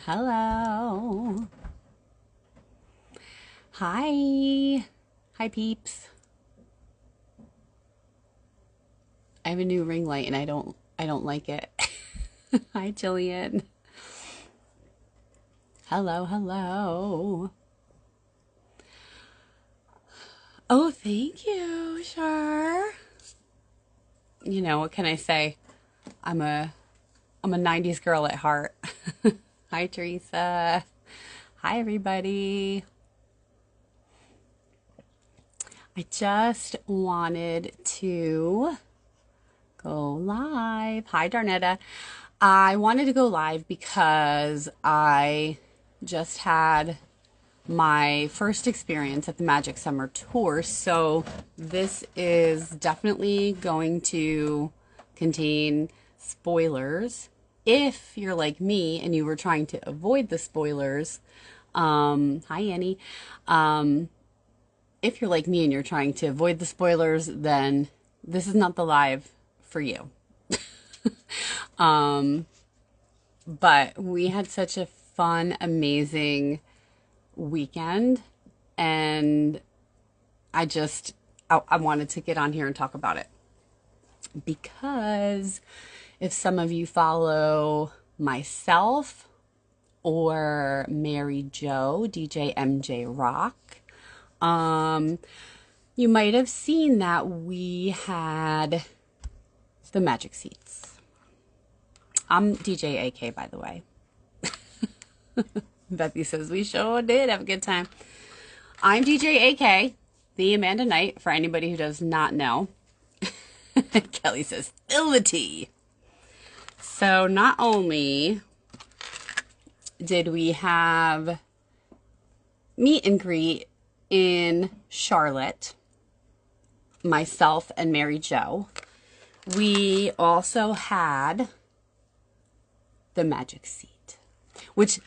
Hello. Hi. Hi, peeps. I have a new ring light and I don't like it. Hi, Jillian. Hello, hello. Oh, thank you. Sure. You know, what can I say? I'm a 90s girl at heart. Hi, Teresa. Hi, everybody. I just wanted to go live. Hi, Darnetta. I wanted to go live because I just had my first experience at the Magic Summer Tour. So this is definitely going to contain spoilers. If you're like me and you were trying to avoid the spoilers, hi Annie. If you're like me and you're trying to avoid the spoilers, then this is not the live for you. But we had such a fun, amazing weekend, and I wanted to get on here and talk about it because if some of you follow myself or Mary Jo, DJ MJ Rock, you might have seen that we had the Magic Seats. I'm DJ AK, by the way. Bethany says we sure did have a good time. I'm DJ AK, the Amanda Knight, for anybody who does not know. Kelly says, spill the tea. So not only did we have meet and greet in Charlotte, myself and Mary Jo, we also had the Magic Seat, which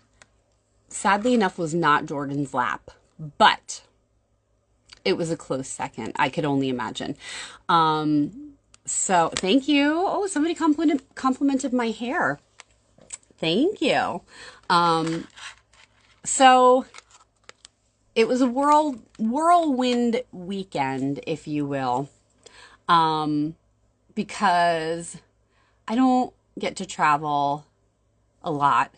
sadly enough was not Jordan's lap, but it was a close second. I could only imagine. So thank you. Oh, somebody complimented my hair. Thank you. So it was a whirlwind weekend, if you will, because I don't get to travel a lot.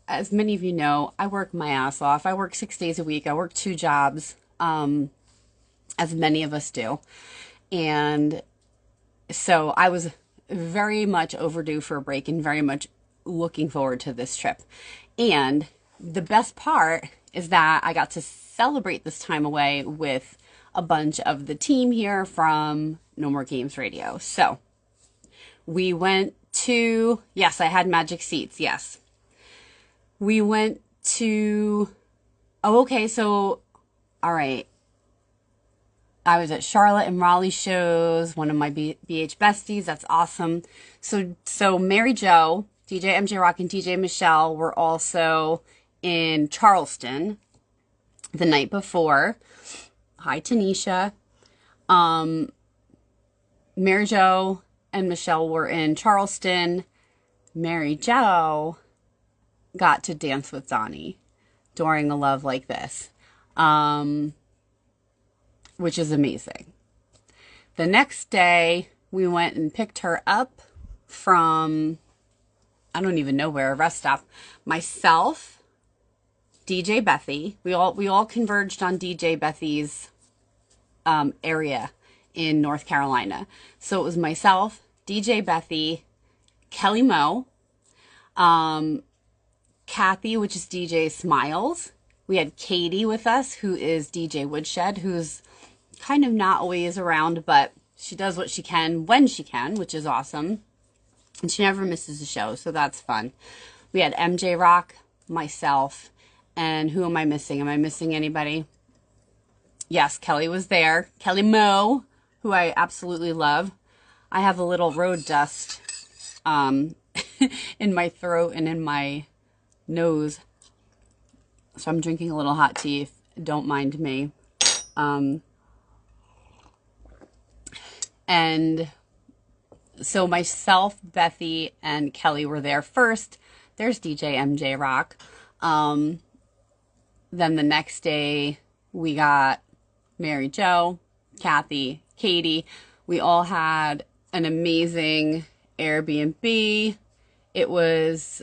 As many of you know, I work my ass off. I work 6 days a week. I work 2 jobs, as many of us do. And so I was very much overdue for a break and very much looking forward to this trip. And the best part is that I got to celebrate this time away with a bunch of the team here from No More Games Radio. So we went to, yes, I had Magic Seats. Yes. We went to, oh, okay. So, all right. I was at Charlotte and Raleigh shows, one of my BH besties. That's awesome. So Mary Jo, DJ MJ Rock, and DJ Michelle were also in Charleston the night before. Hi, Tanisha. Mary Jo and Michelle were in Charleston. Mary Jo got to dance with Donnie during a Love Like This, which is amazing. The next day, we went and picked her up from, I don't even know where, a rest stop. Myself, DJ Bethy, we all converged on DJ Bethy's area in North Carolina. So it was myself, DJ Bethy, Kelly Moe, Kathy, which is DJ Smiles. We had Katie with us, who is DJ Woodshed, who's kind of not always around, but she does what she can when she can, which is awesome. And she never misses a show, so that's fun. We had MJ Rock, myself, and who am I missing? Am I missing anybody? Yes, Kelly was there. Kelly Moe, who I absolutely love. I have a little road dust in my throat and in my nose, so I'm drinking a little hot tea, if don't mind me. And so myself, Bethy, and Kelly were there first. There's DJ MJ Rock. Then the next day we got Mary Jo, Kathy, Katie. We all had an amazing Airbnb. It was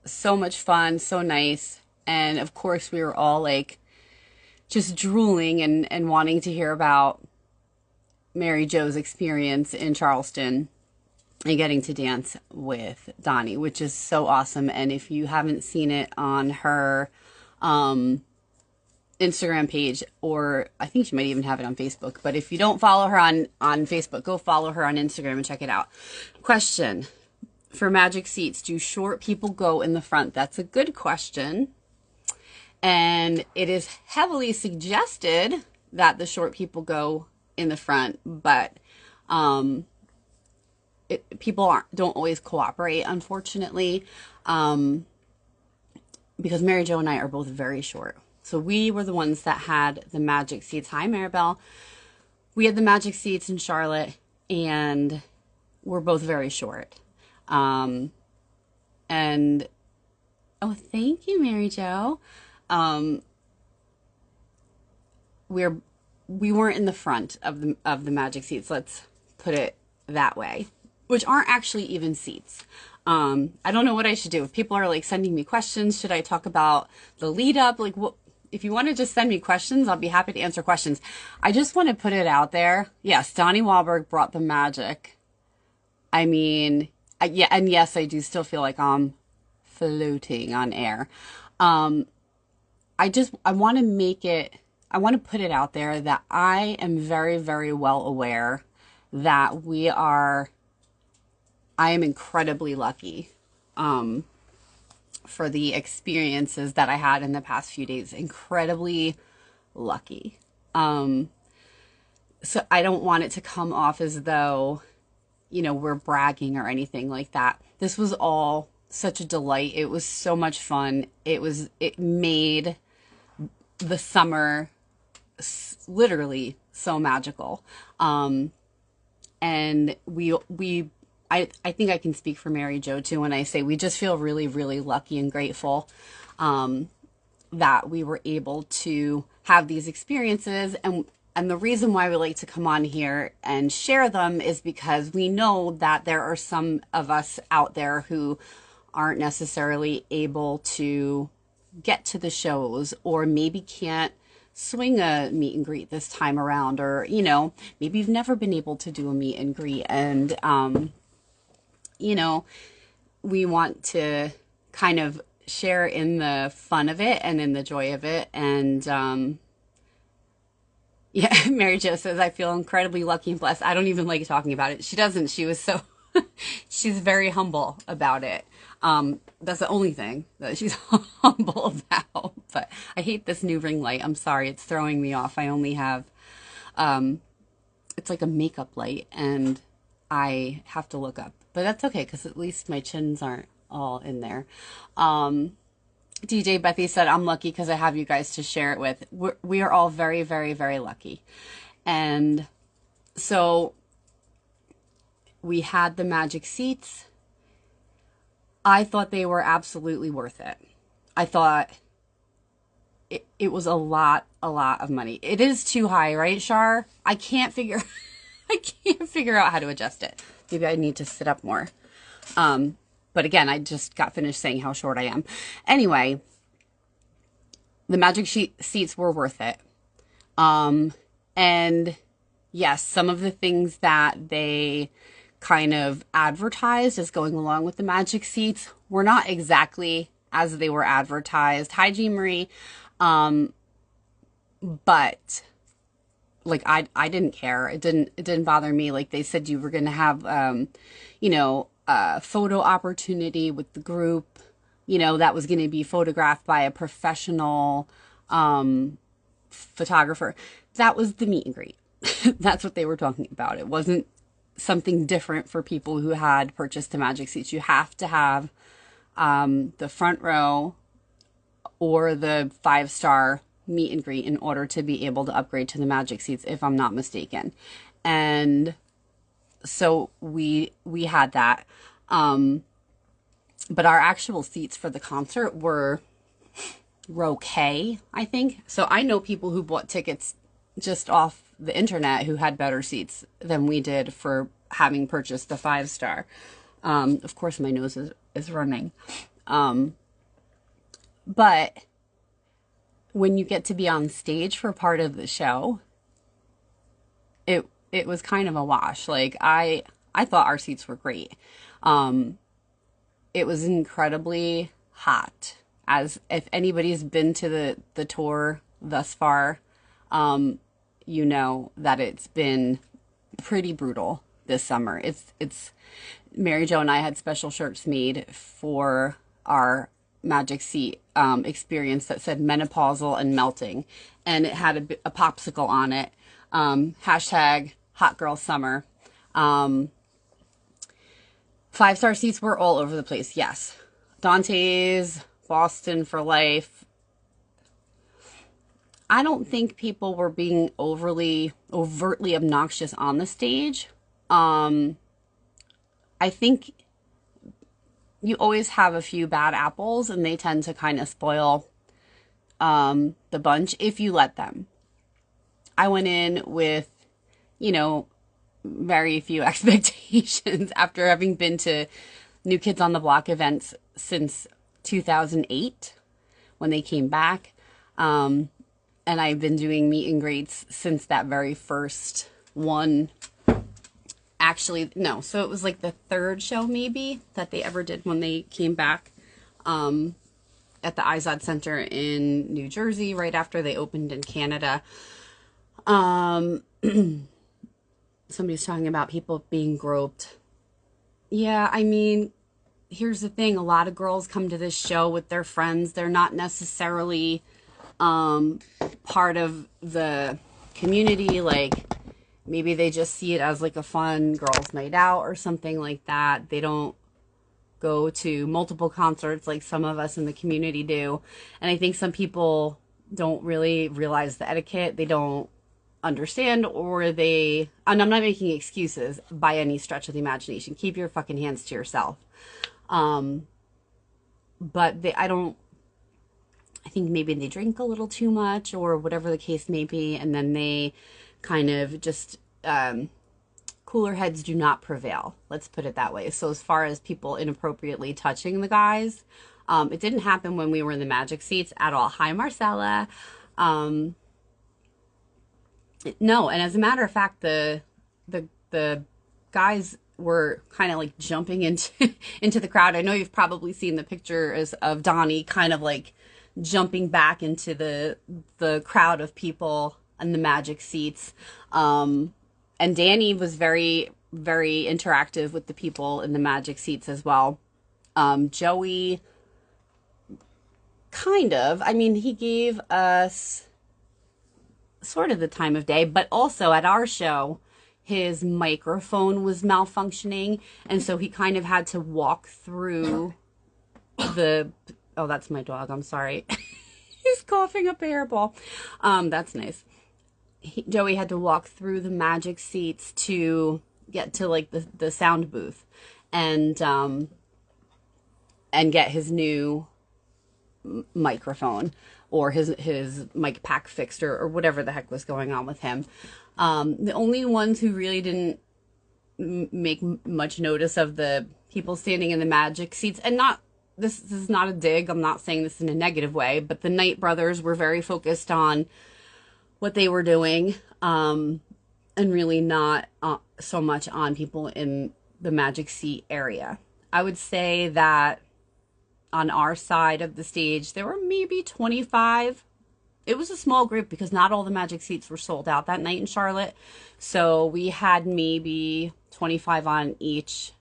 so much fun, so nice. And of course we were all like just drooling and wanting to hear about Mary Jo's experience in Charleston and getting to dance with Donnie, which is so awesome. And if you haven't seen it on her Instagram page, or I think she might even have it on Facebook, but if you don't follow her on Facebook, go follow her on Instagram and check it out. Question for Magic Seats: do short people go in the front? That's a good question. And it is heavily suggested that the short people go in the front, but people don't always cooperate, unfortunately, because Mary Jo and I are both very short. So we were the ones that had the Magic Seats. Hi, Maribel. We had the Magic Seats in Charlotte, and we're both very short. And oh, thank you, Mary Jo. We weren't in the front of the Magic Seats. Let's put it that way, which aren't actually even seats. I don't know what I should do. If people are like sending me questions, should I talk about the lead up? Like, what, if you want to just send me questions, I'll be happy to answer questions. I just want to put it out there. Yes, Donnie Wahlberg brought the magic. I mean, yeah, and yes, I do still feel like I'm floating on air. I want to make it, I want to put it out there that I am very, very well aware that I am incredibly lucky for the experiences that I had in the past few days. Incredibly lucky. So I don't want it to come off as though, we're bragging or anything like that. This was all such a delight. It was so much fun. It made the summer literally so magical. And I think I can speak for Mary Jo too when I say we just feel really, really lucky and grateful that we were able to have these experiences. And the reason why we like to come on here and share them is because we know that there are some of us out there who aren't necessarily able to get to the shows, or maybe can't swing a meet and greet this time around, or maybe you've never been able to do a meet and greet, and we want to kind of share in the fun of it and in the joy of it. And yeah, Mary Jo says, I feel incredibly lucky and blessed. I don't even like talking about it. She doesn't. She was so she's very humble about it. That's the only thing that she's humble about. But I hate this new ring light. I'm sorry. It's throwing me off. I only have, it's like a makeup light, and I have to look up. But that's okay, because at least my chins aren't all in there. DJ Bethy said, I'm lucky because I have you guys to share it with. We are all very, very, very lucky. And so we had the Magic Seats. I thought they were absolutely worth it. I thought it was a lot of money. It is too high, right, Shar? I can't figure out how to adjust it. Maybe I need to sit up more. But again, I just got finished saying how short I am. Anyway, the Magic Seats were worth it. And yes, some of the things that they kind of advertised as going along with the Magic Seats were not exactly as they were advertised. Hi, Jean Marie. But like, I didn't care. It didn't bother me. Like, they said you were going to have, a photo opportunity with the group, that was going to be photographed by a professional, photographer. That was the meet and greet. That's what they were talking about. It wasn't something different for people who had purchased the Magic Seats. You have to have, the front row or the 5-star meet and greet in order to be able to upgrade to the Magic Seats, if I'm not mistaken. And so we had that. But our actual seats for the concert were row K, I think. So I know people who bought tickets just off the internet who had better seats than we did for having purchased the 5-star. Of course, my nose is running. But when you get to be on stage for part of the show, it was kind of a wash. Like I thought our seats were great. It was incredibly hot. As if anybody's been to the tour thus far, you know that it's been pretty brutal this summer. It's Mary Jo and I had special shirts made for our Magic Seat experience that said menopausal and melting, and it had a popsicle on it. Hashtag hot girl summer. 5-star seats were all over the place. Yes. Dante's, Boston for life. I don't think people were being overtly obnoxious on the stage. I think you always have a few bad apples, and they tend to kind of spoil the bunch if you let them. I went in with, you know, very few expectations after having been to New Kids on the Block events since 2008 when they came back. And I've been doing meet and greets since that very first one. Actually, no, so it was like the third show maybe that they ever did when they came back at the Izod Center in New Jersey right after they opened in Canada. Somebody's talking about people being groped. Yeah, I mean, here's the thing. A lot of girls come to this show with their friends. They're not necessarily part of the community. Like, maybe they just see it as like a fun girls' night out or something like that. They don't go to multiple concerts like some of us in the community do. And I think some people don't really realize the etiquette. They don't understand, or they, and I'm not making excuses by any stretch of the imagination. Keep your fucking hands to yourself. But I think maybe they drink a little too much or whatever the case may be, and then they kind of just, cooler heads do not prevail. Let's put it that way. So as far as people inappropriately touching the guys, it didn't happen when we were in the Magic Seats at all. Hi, Marcella. No, and as a matter of fact, the guys were kind of like jumping into into the crowd. I know you've probably seen the pictures of Donnie kind of like jumping back into the crowd of people in the Magic Seats. And Danny was very, very interactive with the people in the Magic Seats as well. Joey, kind of. I mean, he gave us sort of the time of day, but also at our show, his microphone was malfunctioning, and so he kind of had to walk through the, oh, that's my dog, I'm sorry. He's coughing up a hairball. That's nice. Joey had to walk through the Magic Seats to get to like the sound booth and get his new microphone or his mic pack fixed or whatever the heck was going on with him. The only ones who really didn't make much notice of the people standing in the Magic Seats, and not, this is not a dig, I'm not saying this in a negative way, but the Knight brothers were very focused on what they were doing, and really not so much on people in the Magic Seat area. I would say that on our side of the stage, there were maybe 25. It was a small group because not all the Magic Seats were sold out that night in Charlotte. So we had maybe 25 on each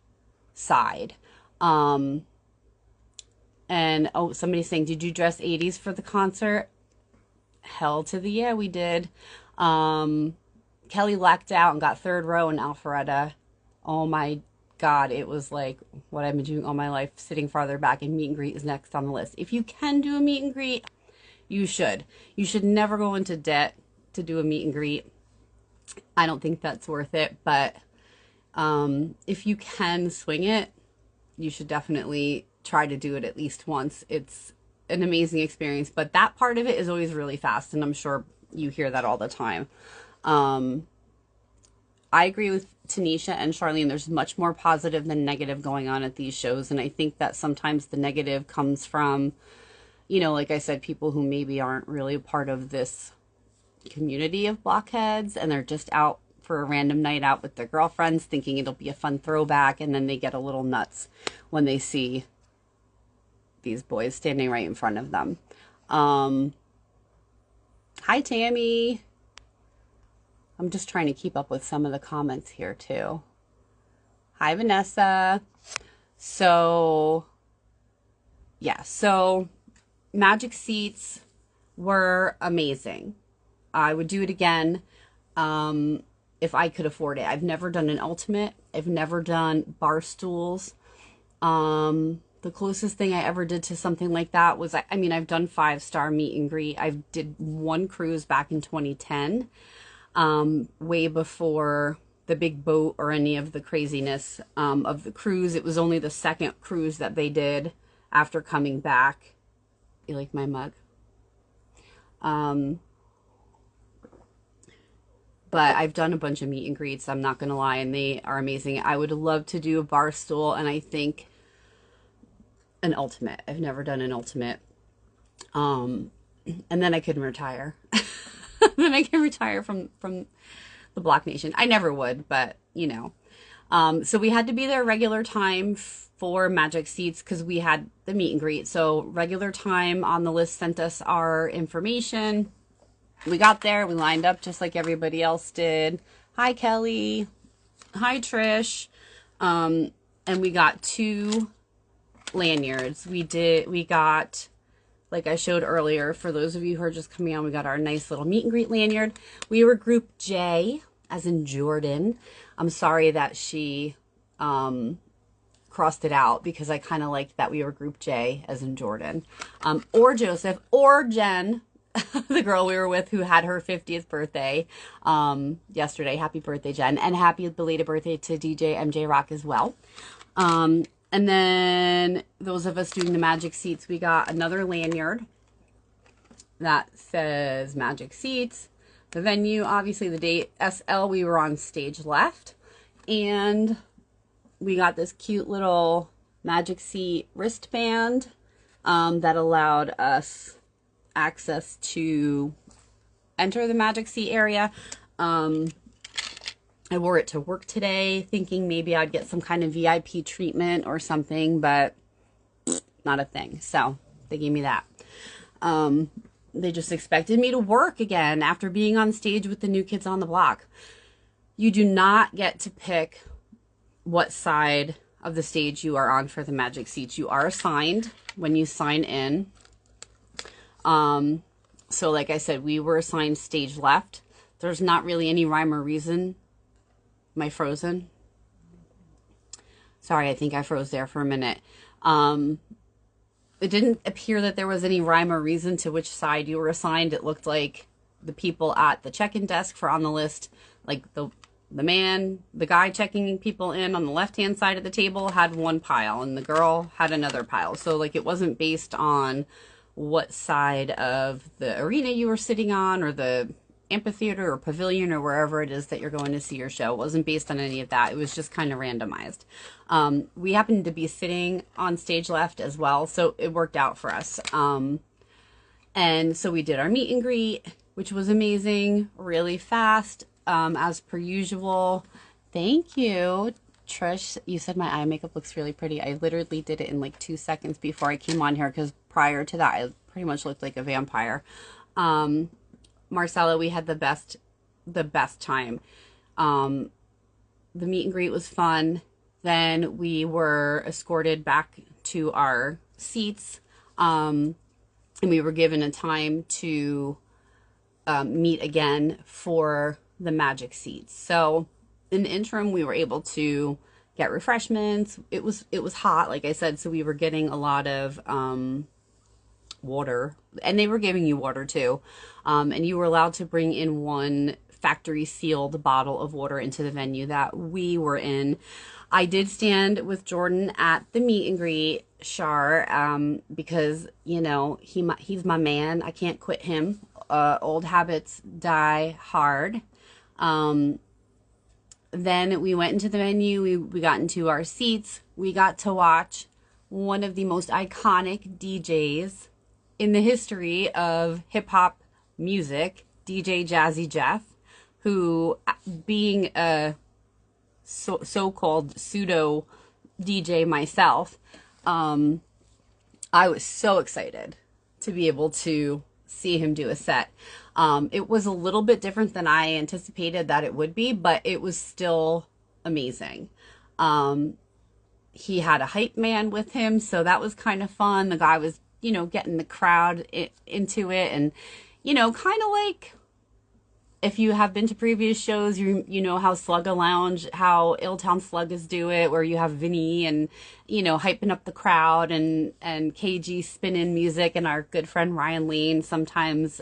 side. And, oh, somebody's saying, did you dress 80s for the concert? Hell to the yeah, we did. Kelly lucked out and got third row in Alpharetta. Oh my God, it was like what I've been doing all my life, sitting farther back, and meet and greet is next on the list. If you can do a meet and greet, you should. You should never go into debt to do a meet and greet. I don't think that's worth it, but if you can swing it, you should definitely try to do it at least once. It's an amazing experience. But that part of it is always really fast, and I'm sure you hear that all the time. I agree with Tanisha and Charlene. There's much more positive than negative going on at these shows. And I think that sometimes the negative comes from, you know, like I said, people who maybe aren't really a part of this community of blockheads, and they're just out for a random night out with their girlfriends thinking it'll be a fun throwback. And then they get a little nuts when they see these boys standing right in front of them. Hi, Tammy. I'm just trying to keep up with some of the comments here too. Hi, Vanessa. So, yeah, so Magic Seats were amazing. I would do it again if I could afford it. I've never done an ultimate. I've never done bar stools. The closest thing I ever did to something like that was, I mean, I've done 5-star meet and greet. I did one cruise back in 2010. Way before the big boat or any of the craziness of the cruise. It was only the second cruise that they did after coming back. You like my mug? But I've done a bunch of meet and greets, I'm not going to lie, and they are amazing. I would love to do a bar stool, and I think an ultimate. I've never done an ultimate. And then I can retire. Then I can retire from the Block Nation. I never would, but you know. So we had to be there regular time for Magic Seats because we had the meet and greet. So regular time on the list sent us our information. We got there, we lined up just like everybody else did. Hi, Kelly. Hi, Trish. And we got 2 lanyards. We got, like I showed earlier, for those of you who are just coming on, we got our nice little meet and greet lanyard. We were group J, as in Jordan. I'm sorry that she crossed it out because I kind of liked that we were group J, as in Jordan. Or Joseph, or Jen, the girl we were with who had her 50th birthday yesterday. Happy birthday, Jen. And happy belated birthday to DJ MJ Rock as well. And then those of us doing the Magic Seats, we got another lanyard that says Magic Seats, the venue, obviously the date, SL, we were on stage left. And we got this cute little Magic Seat wristband that allowed us access to enter the Magic Seat area. I wore it to work today, thinking maybe I'd get some kind of VIP treatment or something, but not a thing. So they gave me that. They just expected me to work again after being on stage with the New Kids on the Block. You do not get to pick what side of the stage you are on for the Magic Seats. You are assigned when you sign in. So like I said, we were assigned stage left. There's not really any rhyme or reason. Am I frozen? Sorry, I think I froze there for a minute. It didn't appear that there was any rhyme or reason to which side you were assigned. It looked like the people at the check-in desk for on the list, like the guy checking people in on the left-hand side of the table had one pile and the girl had another pile. So like it wasn't based on what side of the arena you were sitting on or the amphitheater or pavilion or wherever it is that you're going to see your show. It wasn't based on any of that. It was just kind of randomized. We happened to be sitting on stage left as well, so it worked out for us. And so we did our meet and greet, which was amazing, really fast, as per usual. Thank you, Trish. You said my eye makeup looks really pretty. I literally did it in like 2 seconds before I came on here because prior to that, I pretty much looked like a vampire. Marcella, we had the best time. The meet and greet was fun. Then we were escorted back to our seats, and we were given a time to meet again for the Magic Seats. So in the interim, we were able to get refreshments. It was hot, like I said, so we were getting a lot of water, and they were giving you water too, and you were allowed to bring in one factory sealed bottle of water into the venue that we were in. I did stand with Jordan at the meet and greet, Shar, because he's my man. I can't quit him. Old habits die hard. Um, then we went into the venue. We got into our seats. We got to watch one of the most iconic DJs in the history of hip hop music, DJ Jazzy Jeff, who, being a so-called pseudo DJ myself, um, I was so excited to be able to see him do a set. It was a little bit different than I anticipated that it would be, but it was still amazing. Um, he had a hype man with him, so that was kind of fun. The guy was, getting the crowd into it, and, kind of like, if you have been to previous shows, you know how Slugga Lounge, how Illtown Sluggas do it, where you have Vinny and, hyping up the crowd, and KG spinning music, and our good friend Ryan Lane sometimes,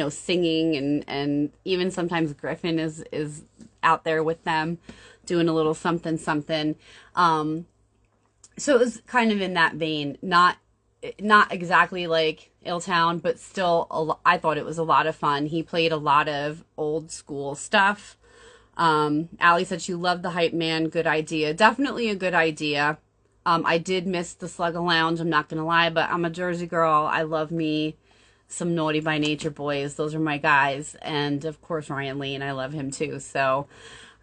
singing, and even sometimes Griffin is out there with them doing a little something something. So it was kind of in that vein, not exactly like Illtown, but still, I thought it was a lot of fun. He played a lot of old school stuff. Allie said she loved the hype man. Good idea. Definitely a good idea. I did miss the Slugga Lounge, I'm not going to lie, but I'm a Jersey girl. I love me some Naughty by Nature boys. Those are my guys. And of course, Ryan Lane, I love him too. So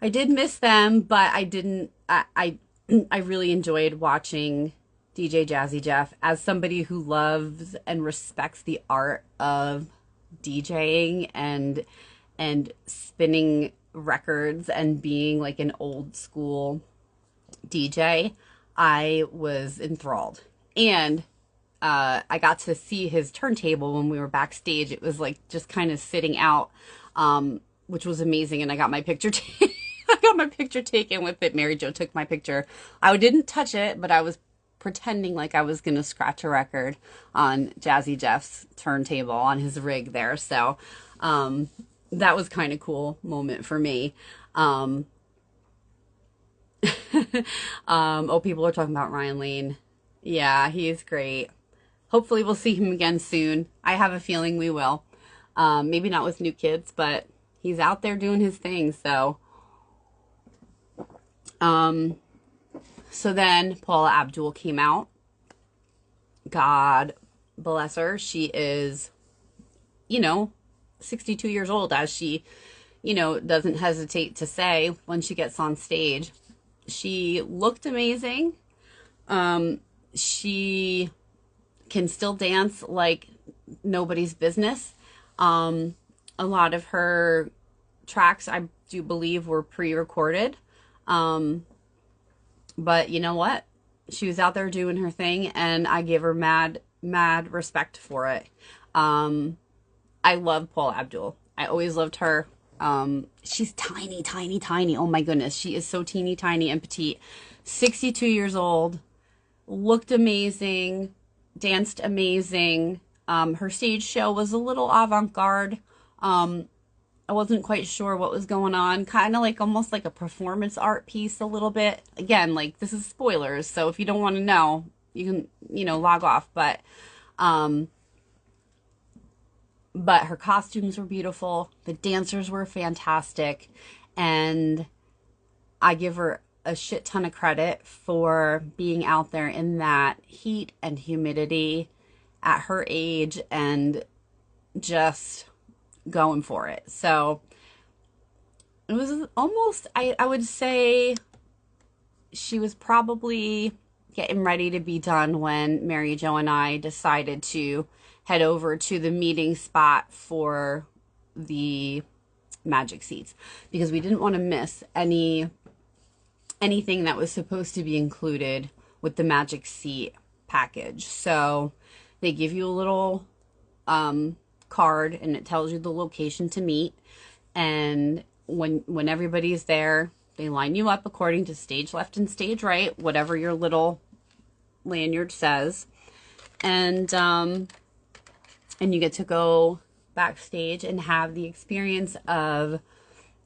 I did miss them, but I really enjoyed watching DJ Jazzy Jeff as somebody who loves and respects the art of DJing and spinning records and being like an old school DJ. I was enthralled. And I got to see his turntable when we were backstage. It was like just kind of sitting out, which was amazing. And I got my picture I got my picture taken with it. Mary Jo took my picture. I didn't touch it, but I was pretending like I was going to scratch a record on Jazzy Jeff's turntable on his rig there. So that was kind of cool moment for me. People are talking about Ryan Lane. Yeah, he is great. Hopefully we'll see him again soon. I have a feeling we will. Maybe not with New Kids, but he's out there doing his thing. So then Paula Abdul came out. God bless her. She is, 62 years old, as she, doesn't hesitate to say when she gets on stage. She looked amazing. She can still dance like nobody's business. A lot of her tracks, I do believe, were pre-recorded. But you know what? She was out there doing her thing, and I give her mad respect for it. I love Paula Abdul. I always loved her. She's tiny, tiny, tiny. Oh my goodness. She is so teeny tiny and petite. 62 years old. Looked amazing. Danced amazing. Her stage show was a little avant-garde. I wasn't quite sure what was going on. Kind of like almost like a performance art piece a little bit. Again, like this is spoilers, so if you don't want to know, you can, log off. But her costumes were beautiful. The dancers were fantastic. And I give her a shit ton of credit for being out there in that heat and humidity at her age and just going for it. So it was almost, I would say she was probably getting ready to be done when Mary Jo and I decided to head over to the meeting spot for the Magic seats, because we didn't want to miss anything that was supposed to be included with the Magic seat package. So they give you a little card, and it tells you the location to meet, and when everybody's there, they line you up according to stage left and stage right, whatever your little lanyard says, and you get to go backstage and have the experience of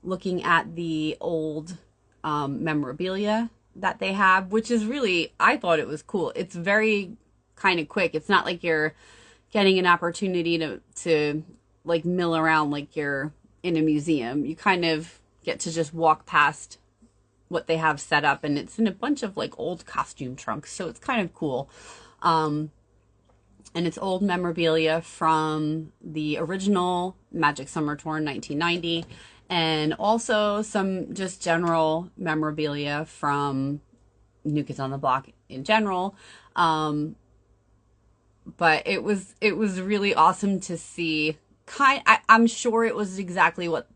looking at the old memorabilia that they have, which is really, I thought it was cool. It's very kind of quick. It's not like you're getting an opportunity to like mill around like you're in a museum. You kind of get to just walk past what they have set up, and it's in a bunch of like old costume trunks, so it's kind of cool. Um, and it's old memorabilia from the original Magic Summer Tour in 1990, and also some just general memorabilia from New Kids on the Block in general. Um, but it was really awesome to see. I'm sure it was exactly what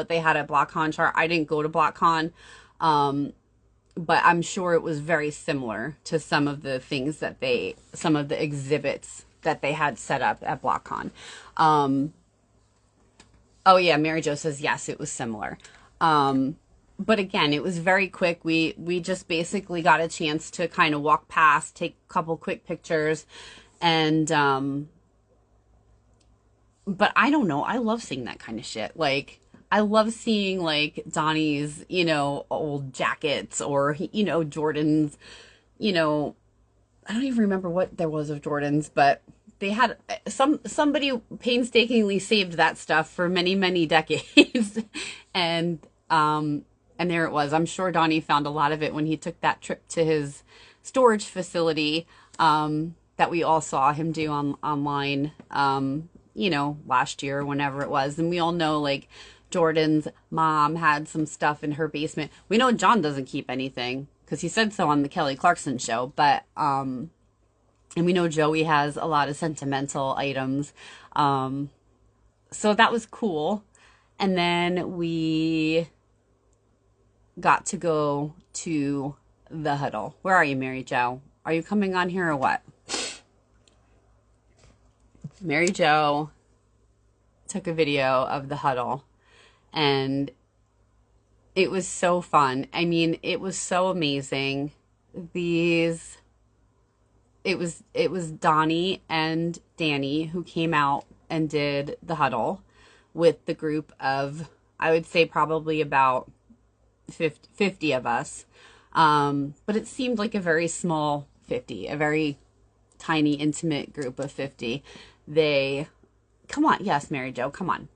they had at BlockCon. I didn't go to BlockCon, um, but I'm sure it was very similar to some of the exhibits that they had set up at BlockCon. Um, oh yeah, Mary Jo says yes, it was similar. But again, it was very quick. We just basically got a chance to kind of walk past, take a couple quick pictures, and but I don't know. I love seeing that kind of shit. Like, I love seeing like Donnie's, old jackets, or Jordan's, you know, I don't even remember what there was of Jordan's, but they had somebody painstakingly saved that stuff for many, many decades. and and there it was. I'm sure Donnie found a lot of it when he took that trip to his storage facility, that we all saw him do online, last year, whenever it was. And we all know, like, Jordan's mom had some stuff in her basement. We know John doesn't keep anything because he said so on the Kelly Clarkson show, but and we know Joey has a lot of sentimental items. Um, so that was cool. And then we got to go to the huddle. Where are you, Mary Jo? Are you coming on here or what? Mary Jo took a video of the huddle, and it was so fun. I mean, it was so amazing. These it was Donnie and Danny who came out and did the huddle with the group of, I would say, probably about 50 of us. But it seemed like a very small 50, a very tiny, intimate group of 50. They, come on, yes, Mary Jo, come on.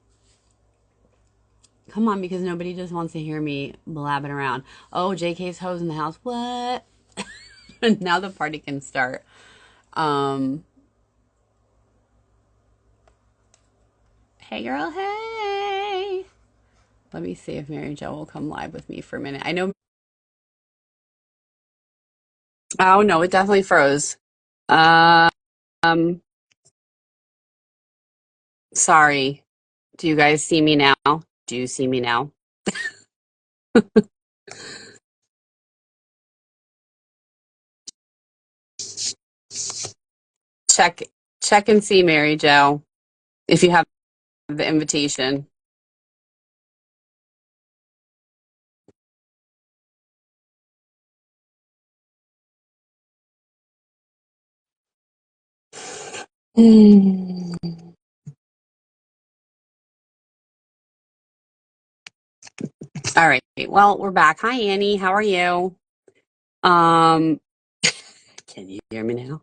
Come on, because nobody just wants to hear me blabbing around. Oh, JK's hoes in the house. What? Now the party can start. Um, hey girl, hey. Let me see if Mary Jo will come live with me for a minute. I know. Oh no, it definitely froze. Um, sorry. Do you guys see me now? Do you see me now? Check, check and see, Mary Jo, if you have the invitation. Hmm. All right. Well, we're back. Hi, Annie. How are you? Um, can you hear me now?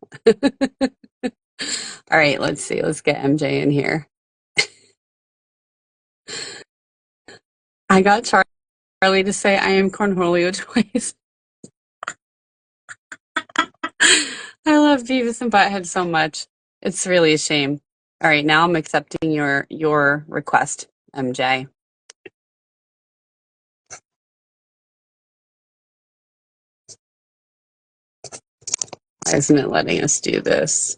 All right. Let's see. Let's get MJ in here. I got Charlie to say I am Cornholio twice. I love Beavis and Butthead so much. It's really a shame. All right, now I'm accepting your request, MJ. Why isn't it letting us do this?